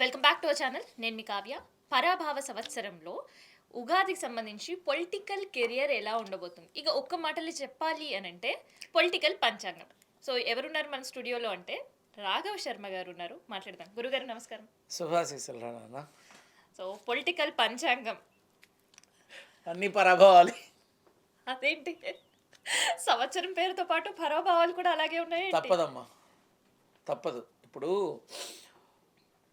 Welcome back to our channel. నేను మీ కావ్య. పరాభావ సంవత్సరంలో ఉగాదికి సంబంధించి పొలిటికల్ కెరియర్ ఎలా ఉండబోతుంది? ఇక ఒక్క మాటలో చెప్పాలి అనంటే పొలిటికల్ పంచాంగం. సో ఎవరున్నారు మన స్టూడియోలో అంటే రాఘవ్ శర్మ గారు ఉన్నారు. మాట్లాడదాం. గురుగారు నమస్కారం. శుభాశీస్సులు రా నాన్న. సో పొలిటికల్ పంచాంగం అన్ని పరాభవాలు. అదేంటి సంవత్సరం పేరుతో పాటు పరాభావాలు కూడా అలాగే ఉన్నాయి. తప్పదమ్మా, తప్పదు. ఇప్పుడు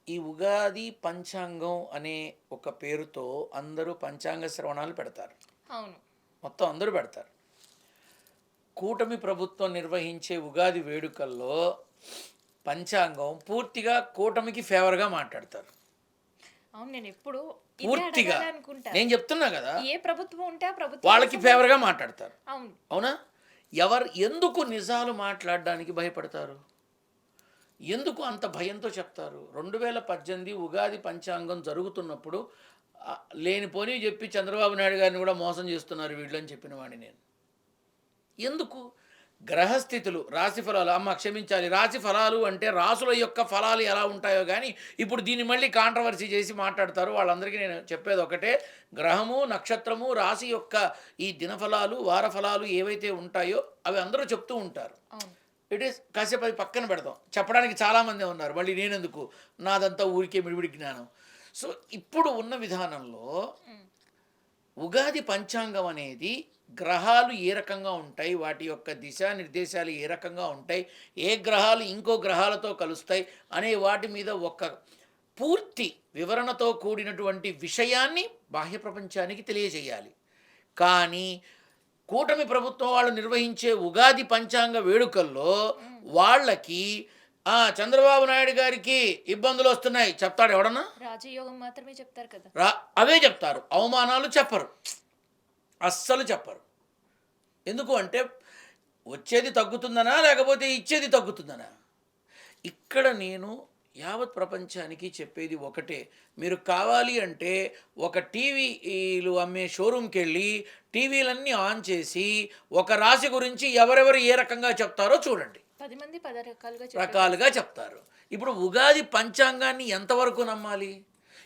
ఈ ఉగాది పంచాంగం అనే ఒక పేరుతో అందరూ పంచాంగ శ్రవణాలు పెడతారు. అవును, మొత్తం అందరూ పెడతారు. కూటమి ప్రభుత్వం నిర్వహించే ఉగాది వేడుకల్లో పంచాంగం పూర్తిగా కూటమికి ఫేవర్గా మాట్లాడతారు. అవును. నేను ఎప్పుడు పూర్తిగా నేను చెప్తున్నా కదా, ఏ ప్రభుత్వం ఉంటే ఆ ప్రభుత్వం వాళ్ళకి ఫేవర్గా మాట్లాడతారు. అవును, అవునా? ఎందుకు నిజాలు మాట్లాడడానికి భయపడతారు? ఎందుకు అంత భయంతో చెప్తారు? 2018 ఉగాది పంచాంగం జరుగుతున్నప్పుడు లేనిపోని చెప్పి చంద్రబాబు నాయుడు గారిని కూడా మోసం చేస్తున్నారు వీళ్ళు అని చెప్పిన వాడిని నేను. ఎందుకు? గ్రహస్థితులు, రాశి ఫలాలు, అమ్మ క్షమించాలి, రాశి ఫలాలు అంటే రాసుల యొక్క ఫలాలు ఎలా ఉంటాయో కానీ ఇప్పుడు దీన్ని మళ్ళీ కాంట్రవర్సీ చేసి మాట్లాడతారు. వాళ్ళందరికీ నేను చెప్పేది ఒకటే, గ్రహము, నక్షత్రము, రాశి యొక్క ఈ దినఫలాలు, వార ఫలాలు ఏవైతే ఉంటాయో అవి అందరూ చెప్తూ ఉంటారు. ఇట్ ఈస్ కాసేపు అది పక్కన పెడతాం. చెప్పడానికి చాలామంది ఉన్నారు, మళ్ళీ నేనెందుకు, నాదంతా ఊరికే మిడిమిడి జ్ఞానం. సో ఇప్పుడు ఉన్న విధానంలో ఉగాది పంచాంగం అనేది గ్రహాలు ఏ రకంగా ఉంటాయి, వాటి యొక్క దిశానిర్దేశాలు ఏ రకంగా ఉంటాయి, ఏ గ్రహాలు ఇంకో గ్రహాలతో కలుస్తాయి అనే వాటి మీద ఒక పూర్తి వివరణతో కూడినటువంటి విషయాన్ని బాహ్య ప్రపంచానికి తెలియజేయాలి. కానీ కూటమి ప్రభుత్వం వాళ్ళు నిర్వహించే ఉగాది పంచాంగ వేడుకల్లో వాళ్ళకి చంద్రబాబు నాయుడు గారికి ఇబ్బందులు వస్తున్నాయి చెప్తాడు ఎవడన్నా? రాజయోగం మాత్రమే చెప్తారు కదా. అవే చెప్తారు, అవమానాలు చెప్పరు, అస్సలు చెప్పరు. ఎందుకు అంటే వచ్చేది తగ్గుతుందనా లేకపోతే ఇచ్చేది తగ్గుతుందనా? ఇక్కడ నేను యావత్ ప్రపంచానికి చెప్పేది ఒకటే, మీరు కావాలి అంటే ఒక టీవీలు అమ్మే షోరూమ్కి వెళ్ళి టీవీలన్నీ ఆన్ చేసి ఒక రాశి గురించి ఎవరెవరు ఏ రకంగా చెప్తారో చూడండి. 10 మంది 10 రకాలుగా చెప్తారు. ఇప్పుడు ఉగాది పంచాంగాన్ని ఎంతవరకు నమ్మాలి?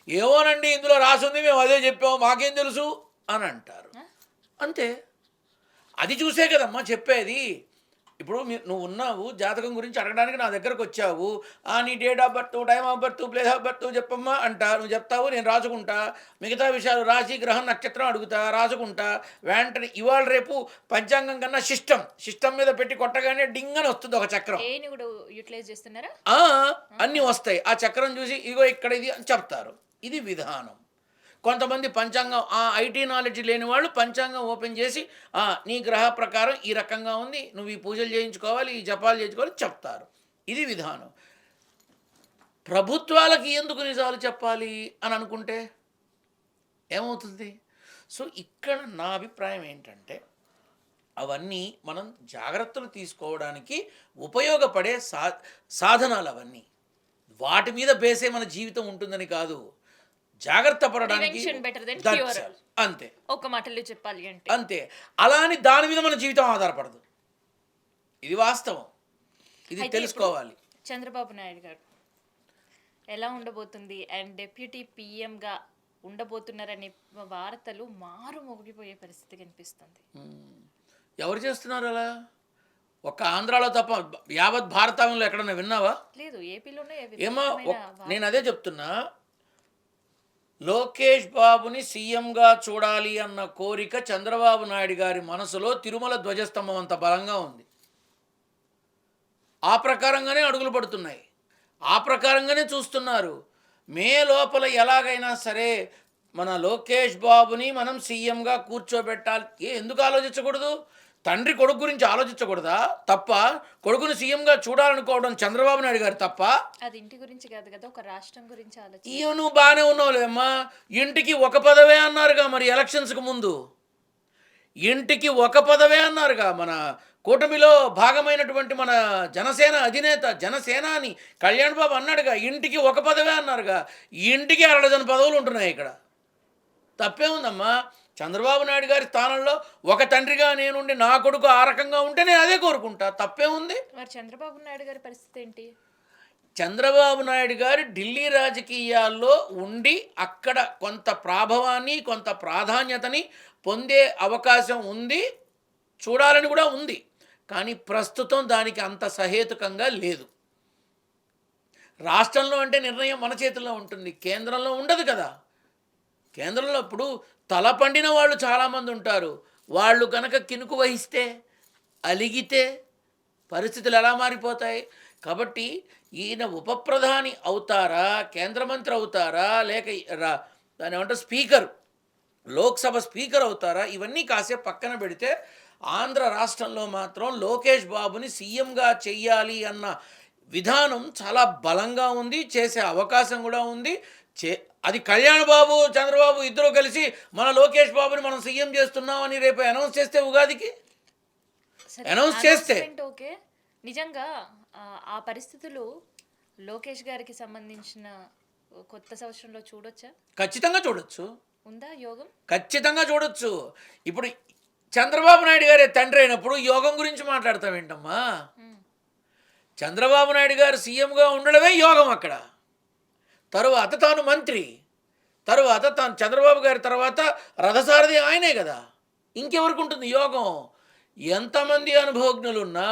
ఏమోనండి ఇందులో రాసి ఉంది, మేము అదే చెప్పాము, మాకేం తెలుసు అని అంటారు. అంతే, అది చూసే కదమ్మా చెప్పేది. ఇప్పుడు నువ్వు ఉన్నావు, జాతకం గురించి అడగడానికి నా దగ్గరకు వచ్చావు, నీ date of birth, time of birth, place of birth చెప్పమ్మా అంటా. నువ్వు చెప్తావు, నేను రాసుకుంటా. మిగతా విషయాలు రాశి, గ్రహం, నక్షత్రం అడుగుతా, రాసుకుంటా. వెంటనే ఇవాళ రేపు పంచాంగం కన్నా సిస్టమ్ మీద పెట్టి కొట్టగానే డింగ్ అని వస్తుంది ఒక చక్రం. అన్నీ వస్తాయి. ఆ చక్రం చూసి ఇగో ఇక్కడ ఇది అని చెప్తారు. ఇది విధానం. కొంతమంది పంచాంగం ఐటీ నాలెడ్జ్ లేని వాళ్ళు పంచాంగం ఓపెన్ చేసి నీ గ్రహ ప్రకారం ఈ రకంగా ఉంది, నువ్వు ఈ పూజలు చేయించుకోవాలి, ఈ జపాలు చేయించుకోవాలి చెప్తారు. ఇది విధానం. ప్రభుత్వాలకి ఎందుకు నిజాలు చెప్పాలి అని అనుకుంటే ఏమవుతుంది? సో ఇక్కడ నా అభిప్రాయం ఏంటంటే అవన్నీ మనం జాగ్రత్తలు తీసుకోవడానికి ఉపయోగపడే సాధనాలు అవన్నీ. వాటి మీద బేసే మన జీవితం ఉంటుందని కాదు, జాగ్రత్త పడడానికి అంతే. ఒక మాటలో చెప్పాలి అంటే అంతే. అలా అని దాని మీద మన జీవితం ఆధారపడదు. ఇది వాస్తవం, ఇది తెలుసుకోవాలి. చంద్రబాబు నాయుడు గారు ఎలా ఉండబోతుంది అండ్ డిప్యూటీ పిఎంగా ఉండబోతున్నారనే వార్తలు మారు మోగిపోయే పరిస్థితి కనిపిస్తుంది. ఎవరు చేస్తున్నారు అలా? ఒక ఆంధ్రాలో తప్ప యావత్ భారతంలో ఎక్కడన్నా విన్నావా? లేదు, ఏపీలోనే. ఏమో, నేను అదే చెప్తున్నా. లోకేష్ బాబుని సీఎంగా చూడాలి అన్న కోరిక చంద్రబాబు నాయుడు గారి మనసులో తిరుమల ధ్వజస్తంభం అంత బలంగా ఉంది. ఆ ప్రకారంగానే అడుగులు పడుతున్నాయి, ఆ ప్రకారంగానే చూస్తున్నారు. మే లోపల ఎలాగైనా సరే మన లోకేష్ బాబుని మనం సీఎంగా కూర్చోబెట్టాలి. ఎందుకు ఆలోచించకూడదు? తండ్రి కొడుకు గురించి ఆలోచించకూడదా? తప్ప కొడుకుని సీఎంగా చూడాలనుకోవడం చంద్రబాబు నాయుడు గారు తప్ప? అది ఇంటి గురించి కాదు కదా, ఒక రాష్ట్రం గురించి ఆలోచించ. నువ్వు బాగానే ఉన్నావులేమ్మా. ఇంటికి ఒక పదవే అన్నారుగా మరి ఎలక్షన్స్కి ముందు. ఇంటికి ఒక పదవే అన్నారుగా. మన కూటమిలో భాగమైనటువంటి మన జనసేన అధినేత జనసేనాని కళ్యాణ్ బాబు అన్నాడుగా, ఇంటికి ఒక పదవే అన్నారుగా. ఇంటికి 60 పదవులు ఉంటున్నాయి ఇక్కడ. తప్పే ఉందమ్మా? చంద్రబాబు నాయుడు గారి స్థానంలో ఒక తండ్రిగా నేనుండి నా కొడుకు ఆ రకంగా ఉంటే నేను అదే కోరుకుంటా. తప్పే ఉంది? మరి చంద్రబాబు నాయుడు గారి పరిస్థితి ఏంటి? చంద్రబాబు నాయుడు గారు ఢిల్లీ రాజకీయాల్లో ఉండి అక్కడ కొంత ప్రాభవాన్ని కొంత ప్రాధాన్యతని పొందే అవకాశం ఉంది, చూడాలని కూడా ఉంది. కానీ ప్రస్తుతం దానికి అంత సహేతుకంగా లేదు. రాష్ట్రంలో అంటే నిర్ణయం మన చేతుల్లో ఉంటుంది, కేంద్రంలో ఉండదు కదా. కేంద్రంలో ఇప్పుడు తల పండిన వాళ్ళు చాలామంది ఉంటారు. వాళ్ళు కనుక కినుకు వహిస్తే, అలిగితే పరిస్థితులు ఎలా మారిపోతాయి. కాబట్టి ఈయన ఉప ప్రధాని అవుతారా, కేంద్ర మంత్రి అవుతారా, లేక దాని ఏమంటారు స్పీకర్, లోక్సభ స్పీకర్ అవుతారా, ఇవన్నీ కాసేపు పక్కన పెడితే ఆంధ్ర రాష్ట్రంలో మాత్రం లోకేష్ బాబుని సీఎంగా చెయ్యాలి అన్న విధానం చాలా బలంగా ఉంది, చేసే అవకాశం కూడా ఉంది. అది కళ్యాణ్ బాబు చంద్రబాబు ఇద్దరు కలిసి మన లోకేష్ బాబుని మనం సీఎం చేస్తున్నామని రేపు అనౌన్స్ చేస్తే ఉగాదికి అనౌన్స్ చేస్తే ఓకే. నిజంగా ఆ పరిస్థితులు లోకేష్ గారికి సంబంధించిన కొత్త సంవత్సరంలో చూడొచ్చా? ఖచ్చితంగా చూడొచ్చు. ఉందా యోగం? ఖచ్చితంగా చూడొచ్చు. ఇప్పుడు చంద్రబాబు నాయుడు గారే తండ్రి అయినప్పుడు యోగం గురించి మాట్లాడతావేంటమ్మా? చంద్రబాబు నాయుడు గారు సీఎంగా ఉండడమే యోగం అక్కడ. తరువాత తాను మంత్రి, తరువాత తాను చంద్రబాబు గారి తర్వాత రథసారథి ఆయనే కదా. ఇంకెవరికి ఉంటుంది యోగం? ఎంతమంది అనుభవజ్ఞులున్నా,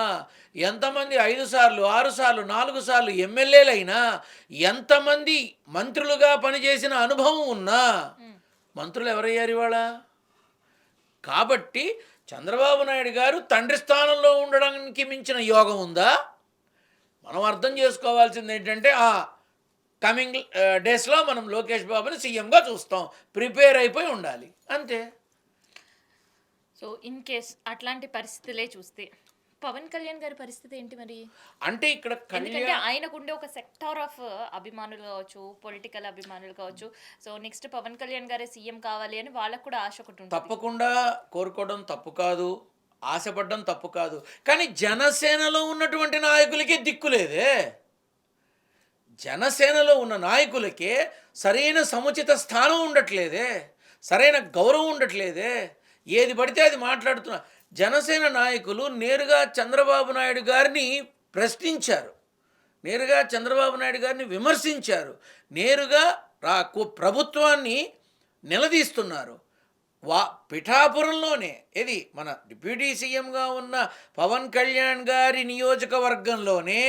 ఎంతమంది 5 సార్లు 6 సార్లు 4 సార్లు ఎమ్మెల్యేలైనా, ఎంతమంది మంత్రులుగా పనిచేసిన అనుభవం ఉన్నా మంత్రులు ఎవరయ్యారు ఇవాళ? కాబట్టి చంద్రబాబు నాయుడు గారు తండ్రి స్థానంలో ఉండడానికి మించిన యోగం ఉందా? మనం అర్థం చేసుకోవాల్సింది ఏంటంటే కమింగ్ డేస్లో మనం లోకేష్ బాబుని సీఎంగా చూస్తాం, ప్రిపేర్ అయిపోయి ఉండాలి అంతే. సో ఇన్ కేస్ అట్లాంటి పరిస్థితులే చూస్తే పవన్ కళ్యాణ్ గారి పరిస్థితి ఏంటి మరి? అంటే ఇక్కడ ఎందుకంటే ఆయనకుండే ఒక సెక్టార్ ఆఫ్ అభిమానులు కావచ్చు, పొలిటికల్ అభిమానులు కావచ్చు, సో నెక్స్ట్ పవన్ కళ్యాణ్ గారే సీఎం కావాలి అని వాళ్ళకు కూడా ఆశ ఒకటి ఉంటుంది. తప్పకుండా కోరుకోవడం తప్పు కాదు, ఆశపడడం తప్పు కాదు. కానీ జనసేనలో ఉన్నటువంటి నాయకులకి దిక్కులేదే. జనసేనలో ఉన్న నాయకులకే సరైన సముచిత స్థానం ఉండట్లేదే, సరైన గౌరవం ఉండట్లేదే. ఏది పడితే అది మాట్లాడుతున్నా. జనసేన నాయకులు నేరుగా చంద్రబాబు నాయుడు గారిని ప్రశ్నించారు, నేరుగా చంద్రబాబు నాయుడు గారిని విమర్శించారు, నేరుగా ప్రభుత్వాన్ని నిలదీస్తున్నారు. పిఠాపురంలోనే ఇది మన డిప్యూటీ సీఎంగా ఉన్న పవన్ కళ్యాణ్ గారి నియోజకవర్గంలోనే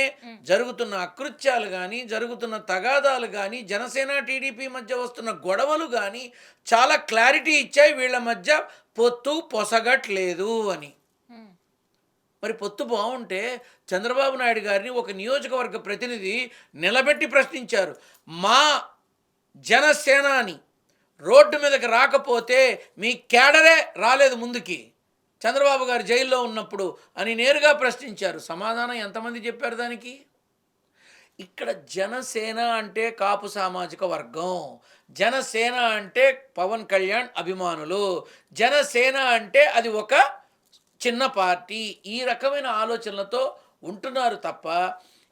జరుగుతున్న అకృత్యాలు కానీ, జరుగుతున్న తగాదాలు కానీ, జనసేన టీడీపీ మధ్య వస్తున్న గొడవలు కానీ చాలా క్లారిటీ ఇచ్చాయి. వీళ్ళ మధ్య పొత్తు పొసగట్లేదు అని. మరి పొత్తు బాగుంటే చంద్రబాబు నాయుడు గారిని ఒక నియోజకవర్గ ప్రతినిధి నిలబెట్టి ప్రశ్నించారు. మా జనసేనాని రోడ్డు మీదకి రాకపోతే మీ క్యాడరే రాలేదు ముందుకి చంద్రబాబు గారు జైల్లో ఉన్నప్పుడు అని నేరుగా ప్రశ్నించారు. సమాధానం ఎంతమంది చెప్పారు దానికి? ఇక్కడ జనసేన అంటే కాపు సామాజిక వర్గం, జనసేన అంటే పవన్ కళ్యాణ్ అభిమానులు, జనసేన అంటే అది ఒక చిన్న పార్టీ, ఈ రకమైన ఆలోచనలతో ఉంటున్నారు తప్ప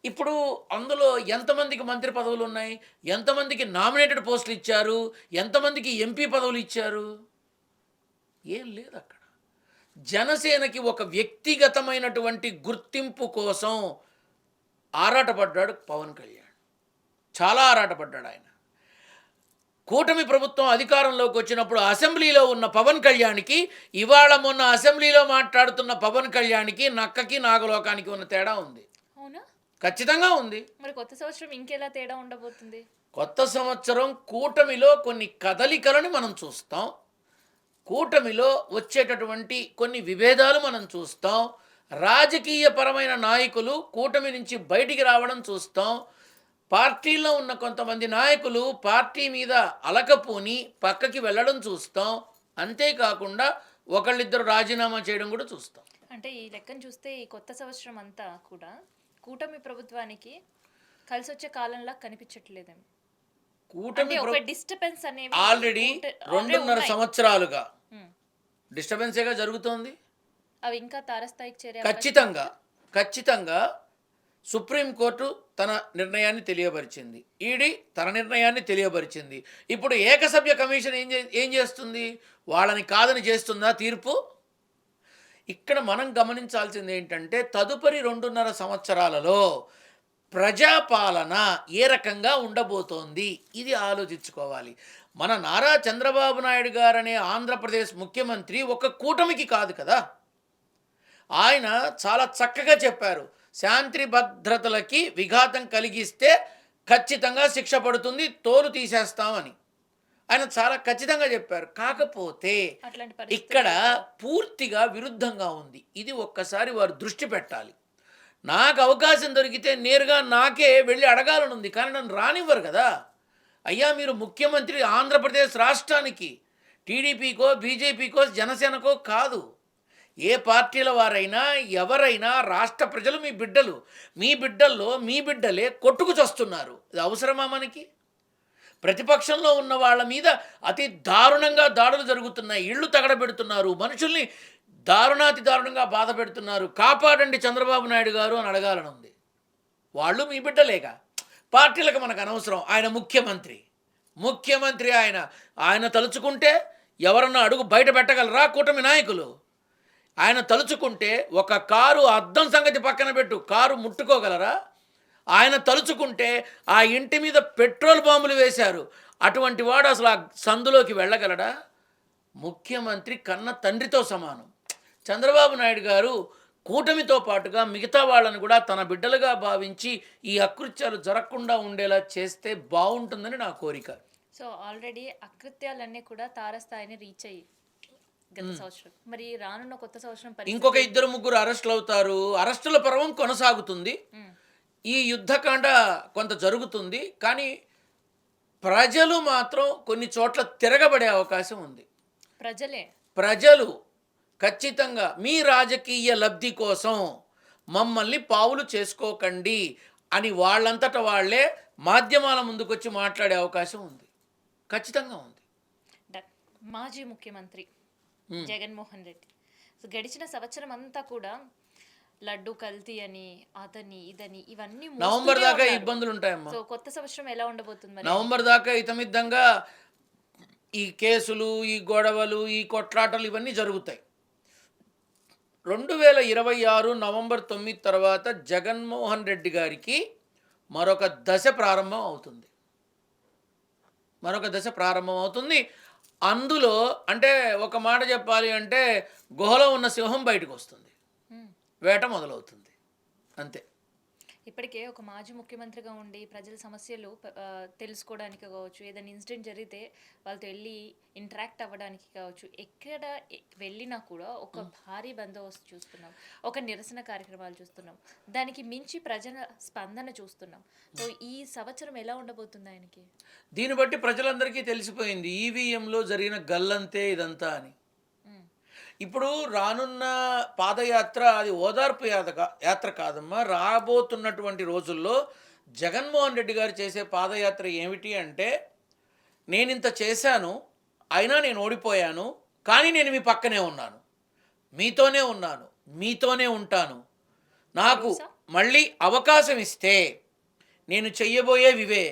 ఇప్పుడు అందులో ఎంతమందికి మంత్రి పదవులు ఉన్నాయి, ఎంతమందికి నామినేటెడ్ పోస్టులు ఇచ్చారు, ఎంతమందికి ఎంపీ పదవులు ఇచ్చారు? ఏం లేదు అక్కడ. జనసేనకి ఒక వ్యక్తిగతమైనటువంటి గుర్తింపు కోసం ఆరాటపడ్డాడు పవన్ కళ్యాణ్, చాలా ఆరాటపడ్డాడు ఆయన. కూటమి ప్రభుత్వం అధికారంలోకి వచ్చినప్పుడు అసెంబ్లీలో ఉన్న పవన్ కళ్యాణ్కి ఇవాళ మొన్న అసెంబ్లీలో మాట్లాడుతున్న పవన్ కళ్యాణ్కి నక్కకి నాగలోకానికి ఉన్న తేడా ఉంది. అవునా? ఖచ్చితంగా ఉంది. మరి కొత్త సంవత్సరం ఇంకెలా తేడా ఉండబోతుంది? కొత్త సంవత్సరం కూటమిలో కొన్ని కదలికలను మనం చూస్తాం, కూటమిలో వచ్చేటటువంటి కొన్ని విభేదాలు మనం చూస్తాం, రాజకీయపరమైన నాయకులు కూటమి నుంచి బయటికి రావడం చూస్తాం, పార్టీలో ఉన్న కొంతమంది నాయకులు పార్టీ మీద అలకపోని పక్కకి వెళ్ళడం చూస్తాం, అంతేకాకుండా ఒకళ్ళిద్దరు రాజీనామా చేయడం కూడా చూస్తాం. అంటే ఈ లెక్కను చూస్తే ఈ కొత్త సంవత్సరం అంతా కూడా కూటమి ప్రభుత్వానికి కలిసి వచ్చే కాలంలా కనిపించట్లేదేమో. కూటమి డిస్టర్బెన్స్ అనేవి ఆల్రెడీ 2.5 సంవత్సరాలుగా డిస్టర్బెన్సేగా జరుగుతోంది. అవి ఇంకా తారస్థాయికి చేరే ఖచ్చితంగా సుప్రీంకోర్టు తన నిర్ణయాన్ని తెలియపరిచింది, ఈడీ తన నిర్ణయాన్ని తెలియపరిచింది. ఇప్పుడు ఏకసభ్య కమిషన్ ఏం చేస్తుంది? వాళ్ళని కాదని చేస్తుందా తీర్పు? ఇక్కడ మనం గమనించాల్సింది ఏంటంటే తదుపరి 2.5 సంవత్సరాలలో ప్రజాపాలన ఏ రకంగా ఉండబోతోంది ఇది ఆలోచించుకోవాలి. మన నారా చంద్రబాబు నాయుడు గారనే ఆంధ్రప్రదేశ్ ముఖ్యమంత్రి ఒక కూటమికి కాదు కదా. ఆయన చాలా చక్కగా చెప్పారు, శాంతి భద్రతలకి విఘాతం కలిగిస్తే ఖచ్చితంగా శిక్ష పడుతుంది, తోలు తీసేస్తామని ఆయన చాలా ఖచ్చితంగా చెప్పారు. కాకపోతే అట్లాంటి పరిస్థితులు ఇక్కడ పూర్తిగా విరుద్ధంగా ఉంది. ఇది ఒక్కసారి వారు దృష్టి పెట్టాలి. నాకు అవకాశం దొరికితే నేరుగా నాకే వెళ్ళి అడగాలనుంది, కానీ నన్ను రానివ్వరు కదా. అయ్యా మీరు ముఖ్యమంత్రి ఆంధ్రప్రదేశ్ రాష్ట్రానికి, టీడీపీకో బీజేపీకో జనసేనకో కాదు. ఏ పార్టీల వారైనా ఎవరైనా రాష్ట్ర ప్రజలు మీ బిడ్డలు. మీ బిడ్డల్లో మీ బిడ్డలే కొట్టుకు చస్తున్నారు. ఇది అవసరమా మనకి? ప్రతిపక్షంలో ఉన్న వాళ్ళ మీద అతి దారుణంగా దాడులు జరుగుతున్నాయి, ఇళ్ళు తగడబెడుతున్నారు, మనుషుల్ని దారుణాతి దారుణంగా బాధ పెడుతున్నారు. కాపాడండి చంద్రబాబు నాయుడు గారు అని అడగాలని ఉంది. వాళ్ళు మీ బిడ్డలేగా. పార్టీలకు మనకు అనవసరం. ఆయన ముఖ్యమంత్రి ఆయన తలుచుకుంటే ఎవరన్నా అడుగు బయట పెట్టగలరా కూటమి నాయకులు? ఆయన తలుచుకుంటే ఒక కారు అద్దం సంగతి పక్కన పెట్టు, కారు ముట్టుకోగలరా? ఆయన తలుచుకుంటే ఆ ఇంటి మీద పెట్రోల్ బాంబులు వేశారు, అటువంటి వాడు అసలు ఆ సందులోకి వెళ్ళగలడా? ముఖ్యమంత్రి కన్న తండ్రితో సమానం. చంద్రబాబు నాయుడు గారు కూటమితో పాటుగా మిగతా వాళ్ళని కూడా తన బిడ్డలుగా భావించి ఈ అకృత్యాలు జరగకుండా ఉండేలా చేస్తే బాగుంటుందని నా కోరిక. సో ఆల్రెడీ అకృత్యాలన్నీ కూడా తారస్థాయిని రీచ్ అయ్యి గత సంవత్సరం, మరి రానున్న కొత్త సంవత్సరం ఇంకొక 2-3 అరెస్టులు అవుతారు. అరెస్టుల పర్వం కొనసాగుతుంది. ఈ యుద్ధకాండ కొంత జరుగుతుంది, కానీ ప్రజలు మాత్రం కొన్ని చోట్ల తిరగబడే అవకాశం ఉంది. ప్రజలు ఖచ్చితంగా మీ రాజకీయ లబ్ధి కోసం మమ్మల్ని పావులు చేసుకోకండి అని వాళ్ళంతట వాళ్ళే మాధ్యమాల ముందుకొచ్చి మాట్లాడే అవకాశం ఉంది, ఖచ్చితంగా ఉంది. మాజీ ముఖ్యమంత్రి జగన్మోహన్ రెడ్డి గడిచిన సంవత్సరం అంతా కూడా లడ్డు కల్తీ అని అదని ఇదని ఇవన్నీ నవంబర్ దాకా ఇబ్బందులు ఉంటాయమ్మా. సో కొత్త సంవత్సరం ఎలా ఉండబోతుంది? నవంబర్ దాకా ఇతమిద్దంగా ఈ కేసులు, ఈ గొడవలు, ఈ కొట్లాటలు ఇవన్నీ జరుగుతాయి. 2026 నవంబర్ 9 తర్వాత జగన్మోహన్ రెడ్డి గారికి మరొక దశ ప్రారంభం అవుతుంది. అందులో అంటే ఒక మాట చెప్పాలి అంటే గుహలో ఉన్న సింహం బయటకు వస్తుంది, వేట మొదలవుతుంది, అంతే. ఇప్పటికే ఒక మాజీ ముఖ్యమంత్రిగా ఉండి ప్రజల సమస్యలు తెలుసుకోవడానికి కావచ్చు, ఏదైనా ఇన్సిడెంట్ జరిగితే వాళ్ళతో వెళ్ళి ఇంటరాక్ట్ అవ్వడానికి కావచ్చు, ఎక్కడ వెళ్ళినా కూడా ఒక భారీ బందోబస్తు చూస్తున్నాం, ఒక నిరసన కార్యక్రమాలు చూస్తున్నాం, దానికి మించి ప్రజల స్పందన చూస్తున్నాం. సో ఈ సంవత్సరం ఎలా ఉండబోతుంది ఆయనకి? దీన్ని బట్టి ప్రజలందరికీ తెలిసిపోయింది ఈవీఎంలో జరిగిన గల్లంతే ఇదంతా అని. ఇప్పుడు రానున్న పాదయాత్ర అది ఓదార్పు యాత్ర కాదమ్మా. రాబోతున్నటువంటి రోజుల్లో జగన్మోహన్ రెడ్డి గారు చేసే పాదయాత్ర ఏమిటి అంటే, నేను ఇంత చేశాను, అయినా నేను ఓడిపోయాను, కానీ నేను మీ పక్కనే ఉన్నాను, మీతోనే ఉంటాను, నాకు మళ్ళీ అవకాశం ఇస్తే నేను చెయ్యబోయేవివే,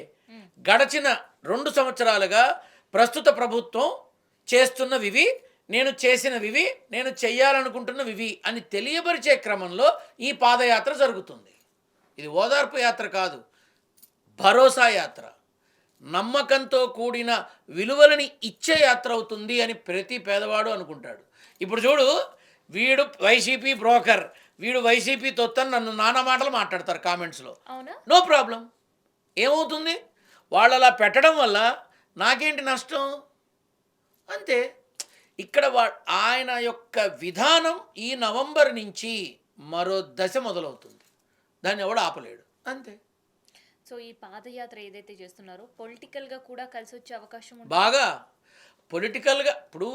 గడచిన 2 సంవత్సరాలుగా ప్రస్తుత ప్రభుత్వం చేస్తున్నవివి, నేను చేసినవివి, నేను చెయ్యాలనుకుంటున్నవివి అని తెలియపరిచే క్రమంలో ఈ పాదయాత్ర జరుగుతుంది. ఇది ఓదార్పు యాత్ర కాదు, భరోసా యాత్ర, నమ్మకంతో కూడిన విలువలని ఇచ్చే యాత్ర అవుతుంది అని ప్రతి పేదవాడు అనుకుంటాడు. ఇప్పుడు చూడు, వీడు వైసీపీ బ్రోకర్, వీడు వైసీపీ తొత్తని నన్ను నానా మాటలు మాట్లాడతారు కామెంట్స్లో. నో ప్రాబ్లం, ఏమవుతుంది? వాళ్ళు అలా పెట్టడం వల్ల నాకేంటి నష్టం? అంతే. ఇక్కడ ఆయన యొక్క విధానం ఈ నవంబర్ నుంచి మరో దశ మొదలవుతుంది, దాన్ని ఎవడు ఆపలేడు, అంతే. సో ఈ పాదయాత్ర ఏదైతే చేస్తున్నారో పొలిటికల్గా కూడా కలిసి వచ్చే అవకాశం ఉంది. బాగా పొలిటికల్గా ఇప్పుడు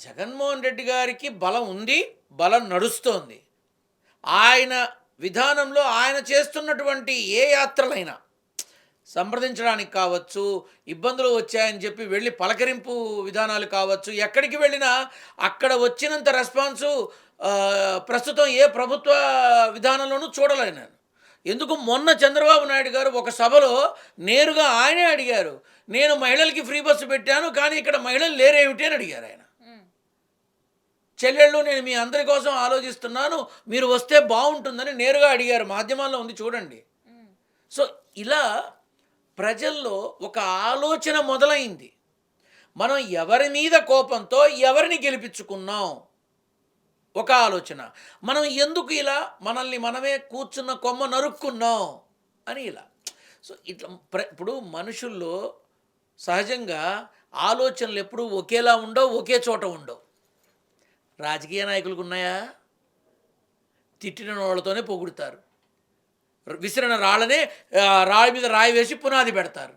జగన్మోహన్ రెడ్డి గారికి బలం ఉంది, బలం నడుస్తోంది. ఆయన విధానంలో ఆయన చేస్తున్నటువంటి ఏ యాత్రలైనా సంప్రదించడానికి కావచ్చు, ఇబ్బందులు వచ్చాయని చెప్పి వెళ్ళి పలకరింపు విధానాలు కావచ్చు, ఎక్కడికి వెళ్ళినా అక్కడ వచ్చినంత రెస్పాన్సు ప్రస్తుతం ఏ ప్రభుత్వ విధానంలోనూ చూడలేను నేను. ఎందుకు? మొన్న చంద్రబాబు నాయుడు గారు ఒక సభలో నేరుగా ఆయనే అడిగారు, నేను మహిళలకి ఫ్రీ బస్సు పెట్టాను, కానీ ఇక్కడ మహిళలు లేరేమిటి అని అడిగారు ఆయన. చెల్లెళ్ళు, నేను మీ అందరి కోసం ఆలోచిస్తున్నాను, మీరు వస్తే బాగుంటుందని నేరుగా అడిగారు. మాధ్యమాల్లో ఉంది, చూడండి. సో ఇలా ప్రజల్లో ఒక ఆలోచన మొదలైంది. మనం ఎవరి మీద కోపంతో ఎవరిని గెలిపించుకున్నాం, ఒక ఆలోచన. మనం ఎందుకు ఇలా మనల్ని మనమే కూర్చున్న కొమ్మ నరుక్కున్నాం అని ఇలా. సో ఇట్లా ఇప్పుడు మనుషుల్లో సహజంగా ఆలోచనలు ఎప్పుడూ ఒకేలా ఉండవు, ఒకే చోట ఉండవు. రాజకీయ నాయకులకు ఉన్నాయా? తిట్టిన వాళ్ళతోనే పొగుడుతారు, విసిరిన రాళ్ళనే రాయి మీద రాయి వేసి పునాది పెడతారు.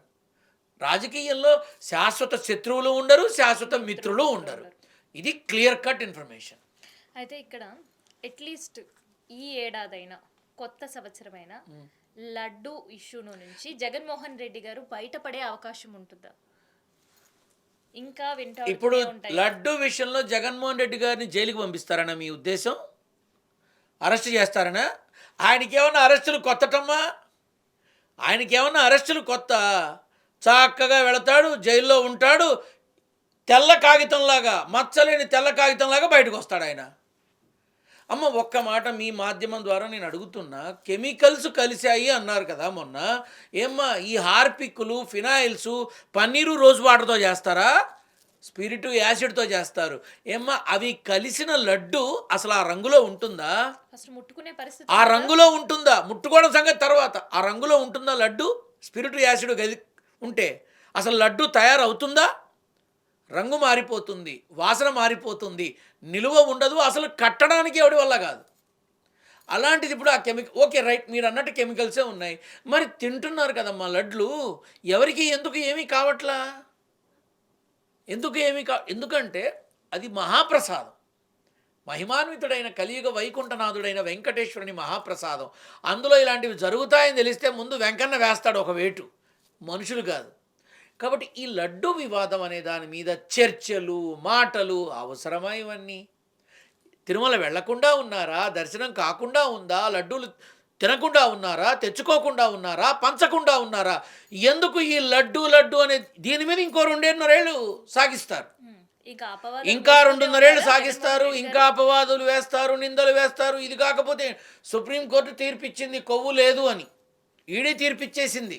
రాజకీయంలో శాశ్వత శత్రువులు ఉండరు, శాశ్వత మిత్రులు ఉండరు. ఇది క్లియర్ కట్ ఇన్ఫర్మేషన్. అయితే ఇక్కడ అట్లీస్ట్ ఈ ఏడాదైనా కొత్త సంవత్సరమైనా లడ్డు ఇష్యూను నుంచి జగన్మోహన్ రెడ్డి గారు బయటపడే అవకాశం ఉంటుందా? ఇంకా ఇప్పుడు ఉంటాయి. లడ్డు విషయంలో జగన్మోహన్ రెడ్డి గారిని జైలుకి పంపిస్తారనా మీ ఉద్దేశం? అరెస్ట్ చేస్తారనా? ఆయనకేమన్నా అరెస్టులు కొత్తటమ్మా? ఆయనకేమన్నా అరెస్టులు కొత్త? చక్కగా వెళతాడు, జైల్లో ఉంటాడు, తెల్ల కాగితంలాగా, మచ్చలేని తెల్ల కాగితంలాగా బయటకు వస్తాడు ఆయన. అమ్మ ఒక్క మాట మీ మాధ్యమం ద్వారా నేను అడుగుతున్నా, కెమికల్స్ కలిశాయి అన్నారు కదా మొన్న. ఏమ్మా ఈ హార్పిక్లు, ఫినాయిల్స్, పన్నీరు రోజ్ వాటర్తో చేస్తారా? స్పిరిట్ యాసిడ్తో చేస్తారు. ఏమ్మా అవి కలిసిన లడ్డు అసలు ఆ రంగులో ఉంటుందా? ఫస్ట్ ముట్టుకునే పరిస్థితి ఆ రంగులో ఉంటుందా? ముట్టుకోవడం సంగతి తర్వాత. ఆ రంగులో ఉంటుందా లడ్డు? స్పిరిట్ యాసిడ్ ఉంటే అసలు లడ్డు తయారవుతుందా? రంగు మారిపోతుంది, వాసన మారిపోతుంది, నిలువ ఉండదు, అసలు కట్టడానికి ఎవడి వల్ల కాదు. అలాంటిది ఇప్పుడు ఆ ఓకే రైట్, మీరు అన్నట్టు కెమికల్సే ఉన్నాయి, మరి తింటున్నారు కదమ్మా లడ్లు. ఎవరికి ఎందుకు ఏమీ కావట్లా? ఎందుకంటే అది మహాప్రసాదం, మహిమాన్వితుడైన కలియుగ వైకుంఠనాథుడైన వెంకటేశ్వరుని మహాప్రసాదం. అందులో ఇలాంటివి జరుగుతాయని తెలిస్తే ముందు వెంకన్న వేస్తాడు ఒక వేటు, మనుషులు కాదు. కాబట్టి ఈ లడ్డు వివాదం అనే దాని మీద చర్చలు, మాటలు అవసరమా? ఇవన్నీ తిరుమల వెళ్లకుండా ఉన్నారా? దర్శనం కాకుండా ఉందా? లడ్డూలు తినకుండా ఉన్నారా? తెచ్చుకోకుండా ఉన్నారా? పంచకుండా ఉన్నారా? ఎందుకు ఈ లడ్డు అనే దీని మీద ఇంకో 2.5 ఏళ్ళు సాగిస్తారు, ఇంకా 2.5 ఏళ్ళు సాగిస్తారు, ఇంకా అపవాదులు వేస్తారు, నిందలు వేస్తారు. ఇది కాకపోతే సుప్రీంకోర్టు తీర్పిచ్చింది కొవ్వు లేదు అని, ఈడీ తీర్పిచ్చేసింది,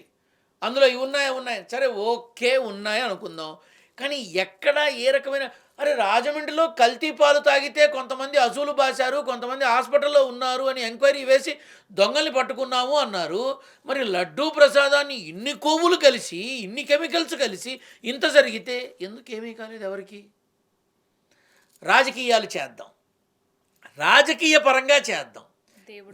అందులో ఇవి ఉన్నాయి. సరే ఓకే ఉన్నాయి అనుకుందాం, కానీ ఎక్కడ ఏ రకమైన అరే రాజమండ్రిలో కల్తీ పాలు తాగితే కొంతమంది అసూలు బాశారు, కొంతమంది హాస్పిటల్లో ఉన్నారు అని ఎంక్వైరీ వేసి దొంగల్ని పట్టుకున్నాము అన్నారు. మరి లడ్డూ ప్రసాదాన్ని ఇన్ని కొవ్వులు కలిసి, ఇన్ని కెమికల్స్ కలిసి ఇంత జరిగితే ఎందుకేమీ కాలేదు ఎవరికి? రాజకీయాలు చేద్దాం, రాజకీయ పరంగా చేద్దాం,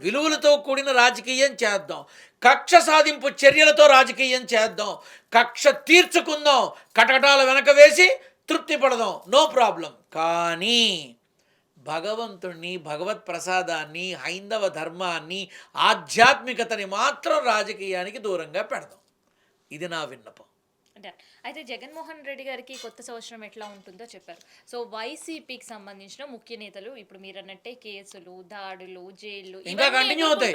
విలువలతో కూడిన రాజకీయం చేద్దాం, కక్ష సాధింపు చర్యలతో రాజకీయం చేద్దాం, కక్ష తీర్చుకుందాం, కటకటాల వెనక వేసి తృప్తి పడదాం, నో ప్రాబ్లం. కానీ భగవంతుణ్ణి, భగవత్ ప్రసాదాన్ని, హైందవ ధర్మాన్ని, ఆధ్యాత్మికతని మాత్రం రాజకీయానికి దూరంగా పెడదాం. ఇది నా విన్నపం. అయితే జగన్మోహన్ రెడ్డి గారికి కొత్త సంవత్సరం ఎట్లా ఉంటుందో చెప్పారు. సో వైసీపీకి సంబంధించిన ముఖ్య నేతలు ఇప్పుడు మీరు అన్నట్టే కేసులు, దాడులు, జైళ్ళు ఇంకా కంటిన్యూ అవుతాయి.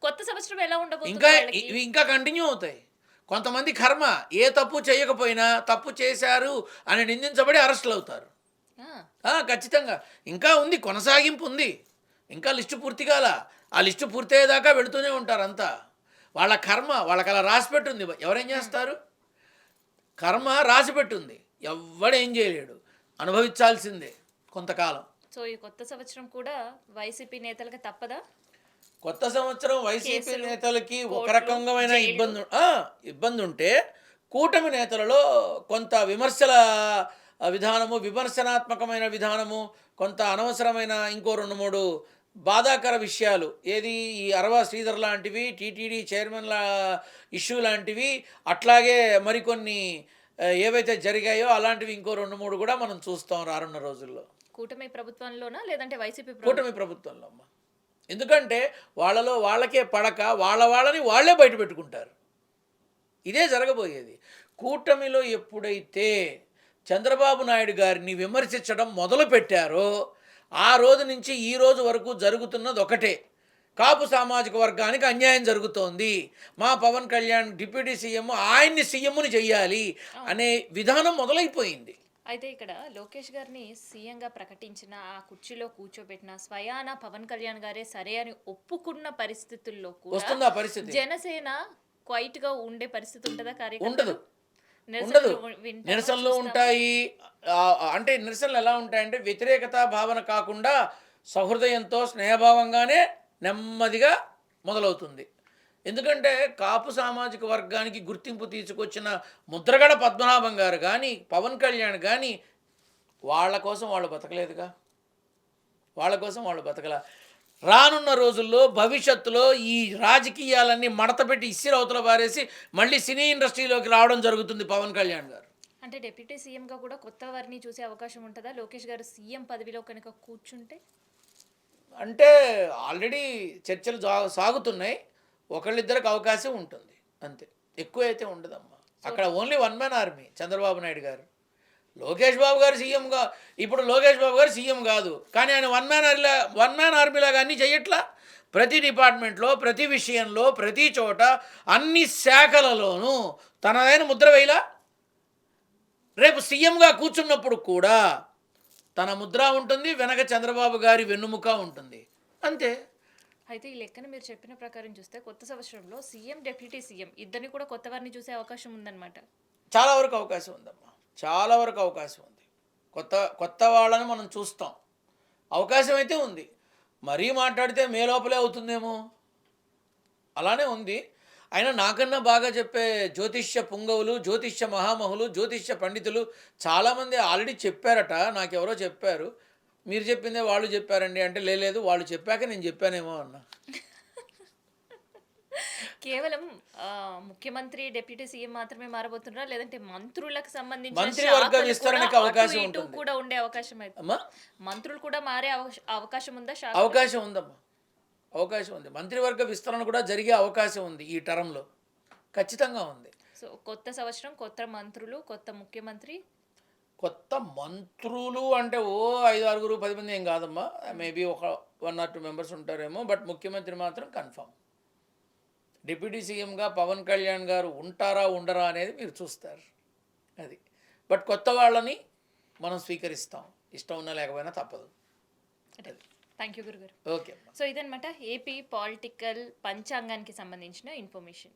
కొత్త సంవత్సరం ఎలా ఉండబోతుంది? ఇంకా కంటిన్యూ అవుతాయి. కొంతమంది కర్మ ఏ తప్పు చేయకపోయినా తప్పు చేశారు అని నిందించబడి అరెస్టులు అవుతారు. ఖచ్చితంగా ఇంకా ఉంది, కొనసాగింపు ఉంది, ఇంకా లిస్టు పూర్తి కాల. ఆ లిస్టు పూర్తయ్యేదాకా వెళుతూనే ఉంటారు అంతా. వాళ్ళ కర్మ వాళ్ళకి అలా రాసిపెట్టుంది. ఎవరేం చేస్తారు? కర్మ రాసిపెట్టుంది, ఎవ్వడేం చేయలేడు, అనుభవించాల్సిందే కొంతకాలం. సో ఈ కొత్త సంవత్సరం కూడా వైసీపీ నేతలకు తప్పదా? కొత్త సంవత్సరం వైసీపీ నేతలకి ఒక రకమైన ఇబ్బంది ఉంటే, కూటమి నేతలలో కొంత విమర్శల విధానము, విమర్శనాత్మకమైన విధానము, కొంత అనవసరమైన ఇంకో 2-3 బాధాకర విషయాలు, ఏది ఈ అరవా శ్రీధర్ లాంటివి, టీటీడీ చైర్మన్ల ఇష్యూ లాంటివి, అట్లాగే మరికొన్ని ఏవైతే జరిగాయో అలాంటివి ఇంకో 2-3 కూడా మనం చూస్తాం రానున్న రోజుల్లో. కూటమి ప్రభుత్వంలోనా లేదంటే వైసీపీ? కూటమి ప్రభుత్వంలో అమ్మ. ఎందుకంటే వాళ్ళలో వాళ్ళకే పడక వాళ్ళని వాళ్ళే బయట పెట్టుకుంటారు. ఇదే జరగబోయేది. కూటమిలో ఎప్పుడైతే చంద్రబాబు నాయుడు గారిని విమర్శించడం మొదలు పెట్టారో ఆ రోజు నుంచి ఈ రోజు వరకు జరుగుతున్నది ఒకటే, కాపు సామాజిక వర్గానికి అన్యాయం జరుగుతోంది, మా పవన్ కళ్యాణ్ డిప్యూటీ సీఎం ఆయన్ని సీఎంని చెయ్యాలి అనే విధానం మొదలైపోయింది. అయితే ఇక్కడ లోకేష్ గారిని సీఎంగా ప్రకటించిన, ఆ కుర్చీలో కూర్చోబెట్టిన స్వయాన పవన్ కళ్యాణ్ గారే సరే అని ఒప్పుకున్న పరిస్థితుల్లో కూడా వస్తుందా పరిస్థితి? జనసేన క్వైట్ గా ఉండే పరిస్థితి ఉంటుందా ఉండదు కార్యకర్తలు? ఉండదు నిరసనలు వింటామా, నిరసనలు చూస్తామా? ఉంటాయి. అంటే నిరసనలు ఎలా ఉంటాయంటే వ్యతిరేకత భావన కాకుండా సహృదయంతో స్నేహభావంగానే నెమ్మదిగా మొదలవుతుంది. ఎందుకంటే కాపు సామాజిక వర్గానికి గుర్తింపు తీసుకొచ్చిన ముద్రగడ పద్మనాభం గారు కానీ పవన్ కళ్యాణ్ కానీ వాళ్ళ కోసం వాళ్ళు బతకలేదుగా, వాళ్ళ కోసం వాళ్ళు బతకల. రానున్న రోజుల్లో భవిష్యత్తులో ఈ రాజకీయాలన్నీ మడతపెట్టి ఇసిరవతల పారేసి మళ్ళీ సినీ ఇండస్ట్రీలోకి రావడం జరుగుతుంది పవన్ కళ్యాణ్ గారు. అంటే డిప్యూటీ సీఎం గా కూడా కొత్త వారిని చూసే అవకాశం ఉంటుందా లోకేష్ గారు సీఎం పదవిలో కనుక కూర్చుంటే? అంటే ఆల్రెడీ చర్చలు సాగుతున్నాయి. ఒకళ్ళిద్దరికి అవకాశం ఉంటుంది అంతే, ఎక్కువ అయితే ఉండదమ్మా. అక్కడ only one man army Chandrababu Naidu గారు. లోకేష్ బాబు గారు సీఎంగా, ఇప్పుడు లోకేష్ బాబు గారు సీఎం కాదు కానీ ఆయన వన్ మ్యాన్ ఆర్మీలాగా అన్నీ చెయ్యట్లా. ప్రతి డిపార్ట్మెంట్లో, ప్రతి విషయంలో, ప్రతి చోట, అన్ని శాఖలలోనూ తనదైన ముద్ర వేయలా. రేపు సీఎంగా కూర్చున్నప్పుడు కూడా తన ముద్ర ఉంటుంది, వెనక చంద్రబాబు గారి వెన్నుముక ఉంటుంది అంతే. అయితే ఈ లెక్కన మీరు చెప్పిన ప్రకారం చూస్తే కొత్త సంవత్సరంలో సీఎం డిప్యూటీ సీఎం ఇద్దరిని కూడా కొత్త వారిని చూసే అవకాశం ఉందన్నమాట. చాలా వరకు అవకాశం ఉందమ్మా, చాలా వరకు అవకాశం ఉంది. కొత్త వాళ్ళని మనం చూస్తాం, అవకాశం అయితే ఉంది. మరీ మాట్లాడితే మే లోపలే అవుతుందేమో, అలానే ఉంది. అయినా నాకన్నా బాగా చెప్పే జ్యోతిష్య పుంగవులు, జ్యోతిష్య మహామహులు, జ్యోతిష్య పండితులు చాలామంది ఆల్రెడీ చెప్పారట. నాకెవరో చెప్పారు, మీరు చెప్పిందే వాళ్ళు చెప్పారండి అంటే, లేదు వాళ్ళు చెప్పాక నేను చెప్పానేమో అన్నా. కేవలం ముఖ్యమంత్రి డిప్యూటీ సీఎం మాత్రమే మారబోతున్నారా లేదంటే మంత్రులకు సంబంధించిన మంత్రివర్గ శాఖలు విస్తరణకి కూడా అవకాశం అటు ఇటు ఉంటుంది కూడా ఉండే అవకాశం అయితే అమ్మా. మంత్రులు కూడా మారే అవకాశం ఉందా శాఖ? అవకాశం ఉందమ్మా, అవకాశం ఉంది. మంత్రివర్గ విస్తరణ కూడా జరిగే అవకాశం ఉంది ఈ టర్మ్లో, ఖచ్చితంగా ఉంది. సో కొత్త సంవత్సరం, కొత్త మంత్రులు, కొత్త ముఖ్యమంత్రి. కొత్త మంత్రులు అంటే 5, 6, 10 మంది ఏం కాదమ్మా. మేబీ ఒక 1 or 2 మెంబర్స్ ఉంటారేమో. బట్ ముఖ్యమంత్రి మాత్రం కన్ఫామ్. డిప్యూటీ సీఎంగా పవన్ కళ్యాణ్ గారు ఉంటారా ఉండరా అనేది మీరు చూస్తారు అది. బట్ కొత్త వాళ్ళని మనం స్వీకరిస్తాం, ఇష్టం ఉన్నా లేకపోయినా తప్పదు. థ్యాంక్ యూ గురుగారు. ఓకే. సో ఇదన్నమాట ఏపీ పొలిటికల్ పంచాంగానికి సంబంధించిన ఇన్ఫర్మేషన్.